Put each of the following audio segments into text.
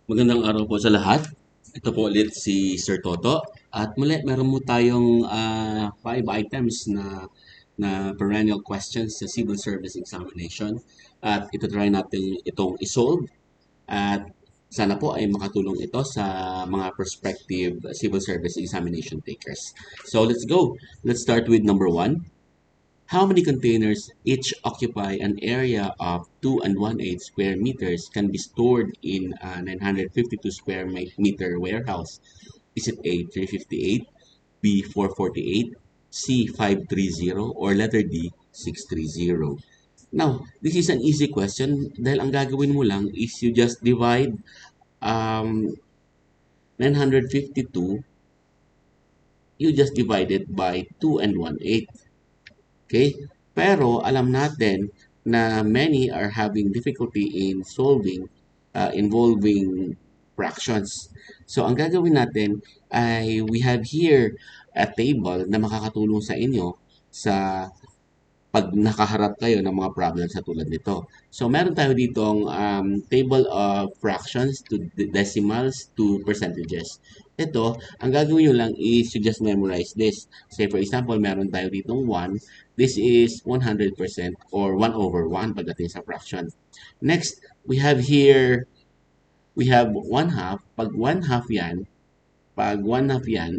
Magandang araw po sa lahat. Ito po ulit si Sir Toto. At muli, meron mo tayong 5 items na perennial questions sa Civil Service Examination. At ito try natin itong isolve. At sana po ay makatulong ito sa mga prospective Civil Service Examination takers. So let's go. Let's start with number 1. How many containers each occupy an area of 2 and 1/8 square meters can be stored in a 952 square meter warehouse? Is it A, 358, B, 448, C, 530, or letter D, 630? Now, this is an easy question dahil ang gagawin mo lang is you just divide 952, you just divide it by 2 and 1/8. Okay? Pero alam natin na many are having difficulty in solving involving fractions. So ang gagawin natin ay we have here a table na makakatulong sa inyo sa pag nakaharap kayo ng mga problems sa tulad nito. So, meron tayo ditong table of fractions to decimals to percentages. Ito, ang gagawin nyo lang is you just memorize this. Say for example, meron tayo ditong 1. This is 100% or 1 over 1 pagdating sa fraction. Next, we have 1 half. Pag 1 half yan,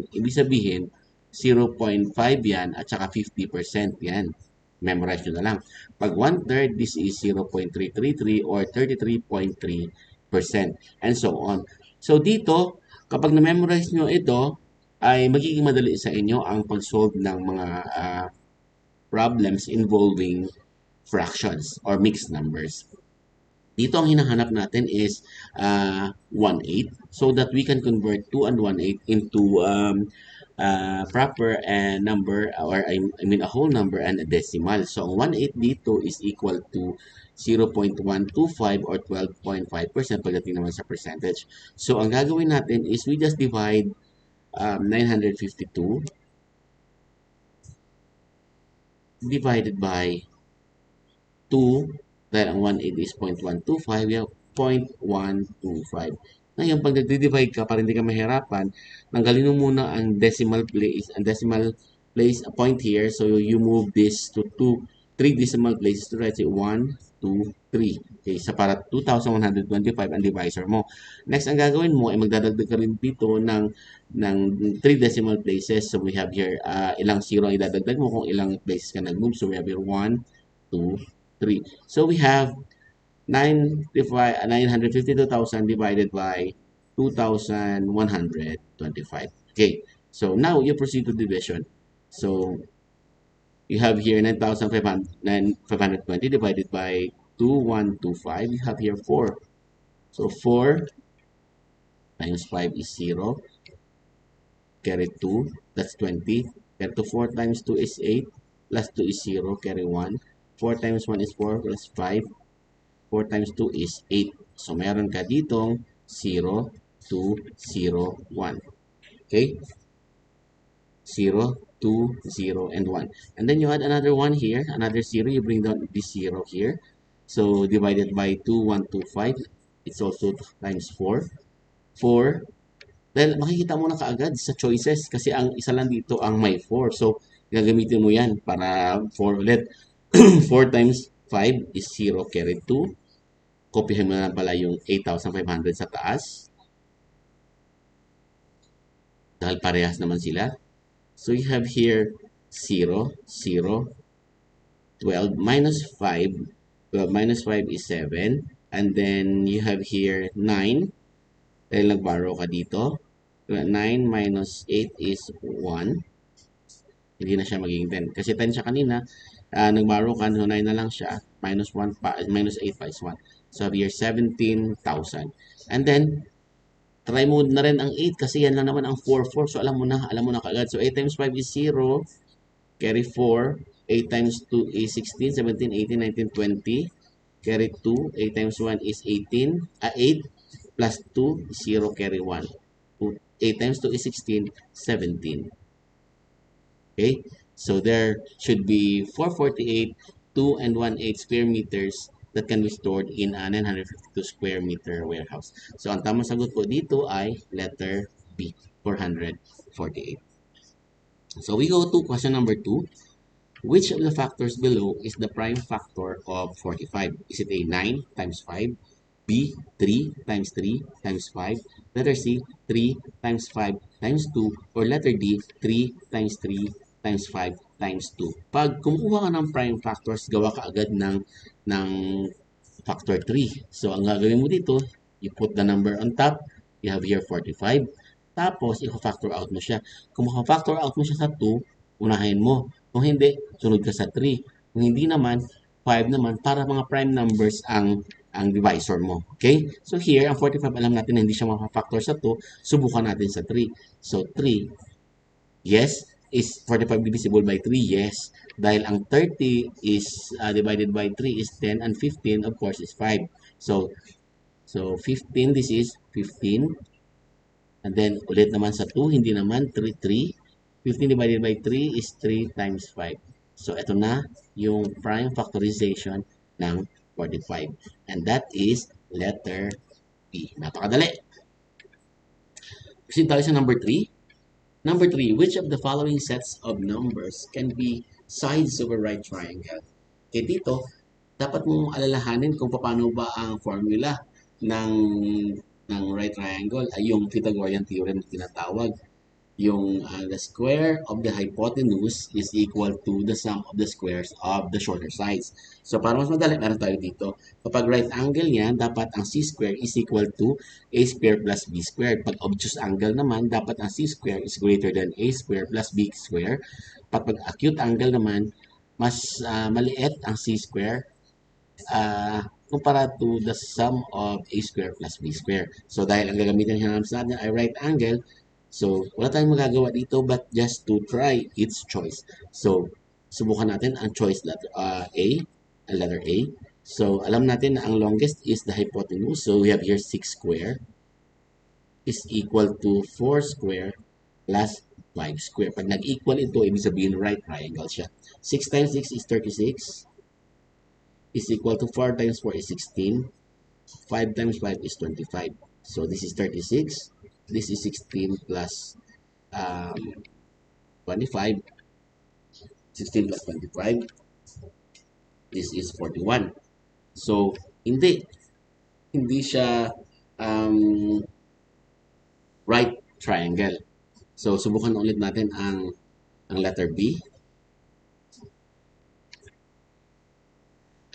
ibig sabihin 0.5 yan at saka 50% yan. Memorize nyo na lang. Pag 1/3, this is 0.333 or 33.3%, and so on. So dito, kapag na-memorize nyo ito, ay magiging madali sa inyo ang pag-solve ng mga problems involving fractions or mixed numbers. Dito ang hinahanap natin is 1/8 so that we can convert 2 and 1/8 into proper number, or I mean a whole number and a decimal. So ang 1/8 dito is equal to 0.125 or 12.5% pagdating naman sa percentage. So ang gagawin natin is we just divide 952 divided by 2, dahil ang 1/8 is 0.125, yung 0.125. Ngayon, pag nagdi-divide ka, para hindi ka mahirapan, tanggalin mo muna ang decimal place point here. So, you move this to 3 decimal places to write it 1, 2, 3. Okay, sa para 2,125 ang divisor mo. Next, ang gagawin mo ay magdadagdag ka rin dito ng 3 decimal places. So, we have here ilang zero ang idadagdag mo kung ilang places ka nag-move. So, we have here 1, 2, 3. So we have 952,000 divided by 2,125. Okay, so now you proceed to division. So you have here 9,520 divided by 2,125. You have here 4. So 4 times 5 is 0. Carry 2, that's 20. Carry to 4 times 2 is 8. Plus 2 is 0. Carry 1. 4 times 1 is 4 plus 5. 4 times 2 is 8. So, meron ka ditong 0, 2, 0, 1. Okay? 0, 2, 0, and 1. And then you add another 1 here, another 0. You bring down this 0 here. So, divided by 2, 1, 2, 5. It's also times 4. 4. Dahil makikita mo na kaagad sa choices kasi ang isa lang dito ang may 4. So, gagamitin mo yan para 4 ulit. 4 times 5 is 0, carry 2. Kopyahin mo na lang pala yung 8,500 sa taas. Dahil parehas naman sila. So you have here 0, 0, 12 minus 5. 12 minus 5 is 7. And then you have here 9. Dahil nag-borrow ka dito. 9 minus 8 is 1. Hindi na siya magiging 10. Kasi 10 siya kanina. Nag-borrow ka, so 9 na lang siya. Minus 1 pa, minus 8 pa is 1. So here 17,000. And then, try mo na rin ang 8 kasi yan lang naman ang 4, 4. So alam mo na kaagad. So 8 times 5 is 0. Carry 4. 8 times 2 is 16, 17, 18, 19, 20. Carry 2. 8 times 1 is 18. 8 plus 2 is 0. Carry 1. 8 times 2 is 16, 17. Okay? So there should be 448, 2 and 1/8 square meters that can be stored in a 952 square meter warehouse. So ang tamang sagot po dito ay letter B, 448. So we go to question number 2. Which of the factors below is the prime factor of 45? Is it A, 9 times 5, B, 3 times 3 times 5, letter C, 3 times 5 times 2, or letter D, 3 times 3 times 5 times 2? Pag kumukuha ka ng prime factors, gawa ka agad ng factor 3. So, ang gagawin mo dito, you put the number on top, you have here 45, tapos i-factor out mo siya. Kung maka-factor out mo siya sa 2, unahin mo. Kung hindi, sunod ka sa 3. Kung hindi naman, 5 naman, para mga prime numbers ang divisor mo. Okay? So here, ang 45, alam natin na hindi siya maka-factor sa 2, subukan natin sa 3. So 3, yes. Is 45 divisible by 3? Yes. Dahil ang 30 is divided by 3 is 10 and 15 of course is 5. So 15, this is 15. And then ulit naman sa 2, hindi naman 3, 3. 15 divided by 3 is 3 times 5. So ito na yung prime factorization ng 45. And that is letter B. Napakadali. Proceed tayo sa number 3. Number 3, which of the following sets of numbers can be sides of a right triangle? Okay, dito, dapat mong alalahanin kung paano ba ang formula ng, ng right triangle ay yung Pythagorean theorem na tinatawag. Yung the square of the hypotenuse is equal to the sum of the squares of the shorter sides. So, para mas madali, meron tayo dito. Kapag right angle yan, dapat ang c square is equal to a square plus b squared. Pag obtuse angle naman, dapat ang c square is greater than a square plus b square. Pag acute angle naman, mas maliit ang c square kumpara to the sum of a square plus b square. So, dahil ang gagamitin natin ay right angle, so, wala tayong magagawa dito but just to try its choice. So, subukan natin ang choice letter A, letter A. So, alam natin na ang longest is the hypotenuse. So, we have here 6 square is equal to 4 square plus 5 square. Pag nag-equal ito, ibig sabihin right triangle siya. 6 times 6 is 36 is equal to 4 times 4 is 16. 5 times 5 is 25. So, this is 36. This is 16 plus 25. 16 plus 25. This is 41. So, hindi siya right triangle. So, subukan ulit natin ang letter B.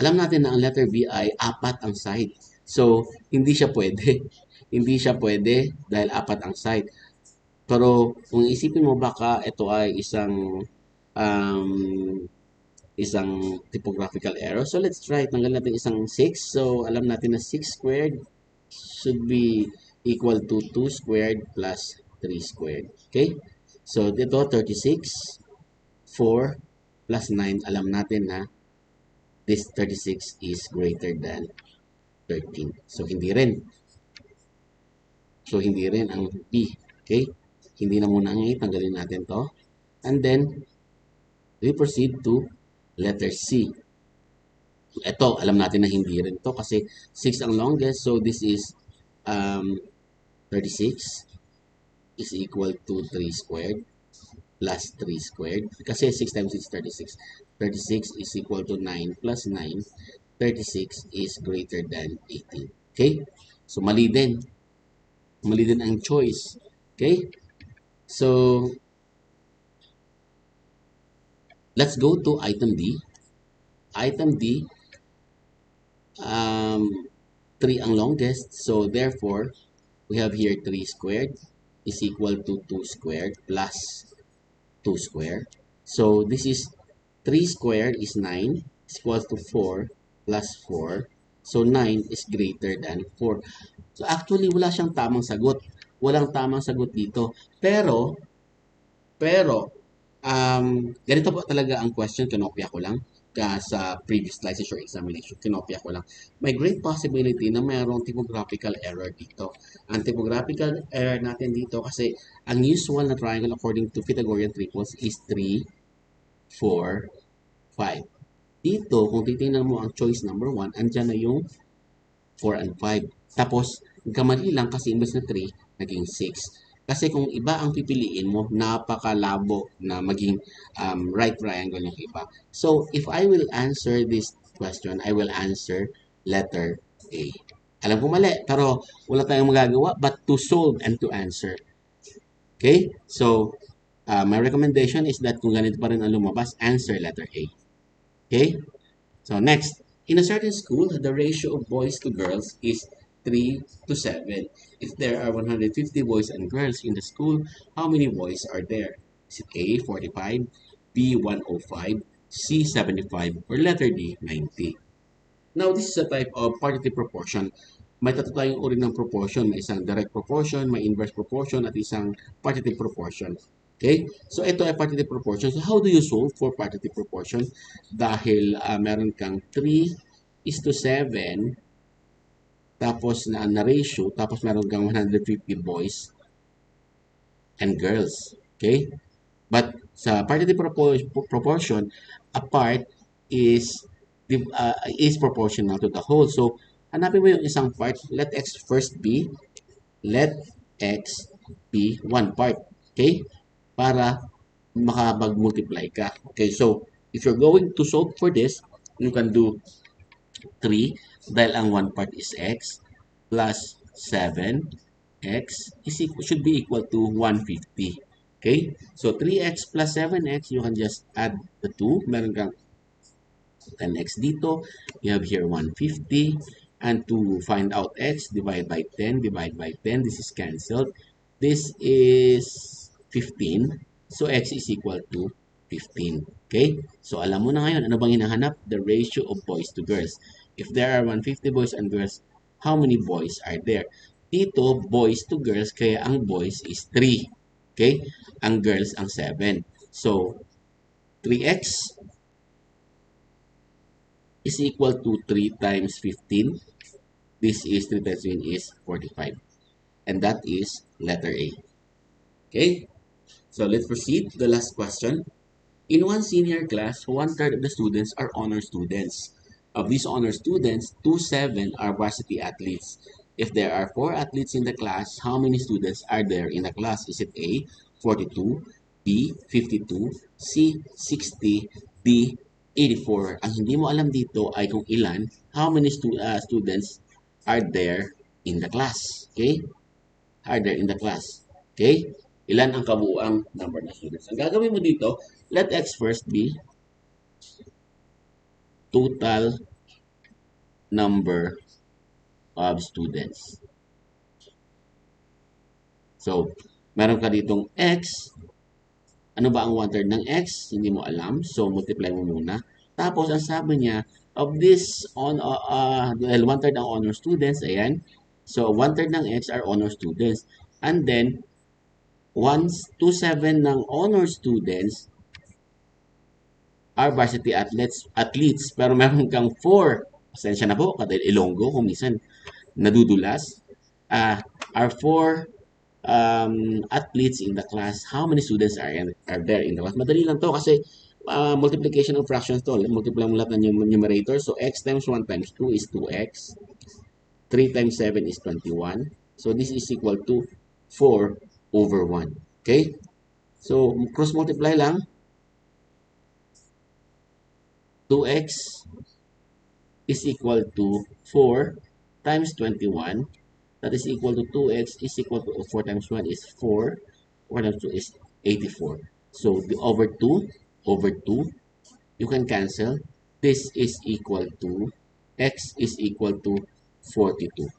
Alam natin na ang letter B ay 4 ang side. So, hindi siya pwede. Hindi siya pwede dahil 4 ang side. Pero kung isipin mo baka ito ay isang typographical error. So let's try. Tanggal natin isang 6. So alam natin na 6 squared should be equal to 2 squared plus 3 squared. Okay? So dito 36, 4 plus 9. Alam natin na this 36 is greater than 13. So hindi rin. So, hindi rin ang B. Okay? Hindi na muna ang A. Tanggalin natin to. And then, we proceed to letter C. Ito, alam natin na hindi rin to kasi 6 ang longest. So, this is 36 is equal to 3 squared plus 3 squared. Kasi 6 times 6 is 36. 36 is equal to 9 plus 9. 36 is greater than 18. Okay? So, mali din. Mali din ang choice. Okay? So, let's go to item D. Item D, 3 ang longest. So, therefore, we have here 3 squared is equal to 2 squared plus 2 squared. So, this is 3 squared is 9 is equal to 4 plus 4. So, 9 is greater than 4. So, actually, wala siyang tamang sagot. Walang tamang sagot dito. Pero, ganito po talaga ang question. Kinopya ko lang sa previous licensure examination. Kinopya ko lang. May great possibility na mayroong typographical error dito. Ang typographical error natin dito kasi ang usual na triangle according to Pythagorean triples is 3, 4, 5. Dito, kung titingnan mo ang choice number 1, andyan na yung 4 and 5. Tapos, kamali lang kasi imbes na 3, naging 6. Kasi kung iba ang pipiliin mo, napakalabo na maging right triangle yung iba. So, if I will answer this question, I will answer letter A. Alam ko mali, pero wala tayong magagawa but to solve and to answer. Okay? So, my recommendation is that kung ganito pa rin ang lumabas, answer letter A. Okay? So next, in a certain school, the ratio of boys to girls is 3 to 7. If there are 150 boys and girls in the school, how many boys are there? Is it A, 45, B, 105, C, 75, or letter D, 90? Now, this is a type of partitive proportion. May tatlo tayong uri ng proportion. May isang direct proportion, may inverse proportion, at isang partitive proportion. Okay? So, ito ay partitive proportion. So, how do you solve for partitive proportion? Dahil meron kang 3 is to 7, tapos na ratio, tapos meron kang 150 boys and girls. Okay? But sa partitive proportion, a part is is proportional to the whole. So, hanapin mo yung isang part. Let x first be, let x be one part. Okay? Para makapag-multiply ka. Okay, so if you're going to solve for this, you can do 3 dahil ang one part is x plus 7 x is equal, should be equal to 150. Okay? So 3x plus 7x, you can just add the 2. Meron kang 10x dito. You have here 150. And to find out x, divide by 10, divide by 10. This is cancelled. This is 15. So x is equal to 15. Okay? So alam mo na ngayon, ano bang hinahanap? The ratio of boys to girls. If there are 150 boys and girls, how many boys are there? Dito, boys to girls, kaya ang boys is 3. Okay? Ang girls ang 7. So, 3x is equal to 3 times 15. This is 3 times 15 is 45. And that is letter A. Okay? So let's proceed to the last question. In one senior class, one-third of the students are honor students. Of these honor students, 2/7 are varsity athletes. If there are 4 athletes in the class, how many students are there in the class? Is it A, 42, B, 52, C, 60, D, 84? Ang hindi mo alam dito ay kung ilan, how many students are there in the class. Okay? Are there in the class. Okay? Ilan ang kabuuang number ng students. Ang gagawin mo dito, let x first be total number of students. So, meron ka ditong x. Ano ba ang 1/3 ng x? Hindi mo alam. So, multiply mo muna. Tapos, ang sabi niya, of this, dahil 1/3 ang honor students, ayan. So, 1/3 ng x are honor students. And then, 1/7 ng honor students are varsity athletes. Pero meron kang 4. Pasensya na po, dahil Ilonggo, kung minsan nadudulas. Are 4 athletes in the class. How many students are there in the class? Madali lang to kasi multiplication of fractions to. Multiply mo lahat ng numerator. So, x times 1 times 2 is 2x. 3 times 7 is 21. So, this is equal to 4 over 1. Okay? So, cross multiply lang. 2x is equal to 4 times 21. That is equal to 2x is equal to 4 times 1 is 4. 4 times 2 is 84. So, the over 2, you can cancel. This is equal to, x is equal to 42.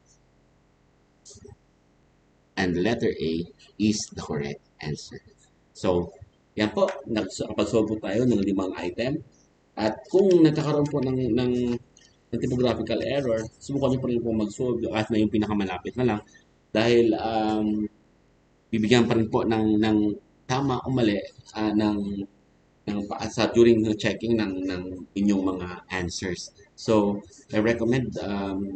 And letter A is the correct answer. So, yan po. Nakapag-solve po tayo ng 5 item. At kung nagkakaroon po ng typographical error, subukan nyo pa rin po mag-solve at na yung pinakamalapit na lang. Dahil bibigyan pa rin po ng tama o mali during the checking ng inyong mga answers. So, I recommend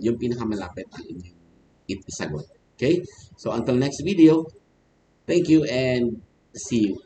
yung pinakamalapit ang inyong isagot. Okay? So, until next video, thank you and see you.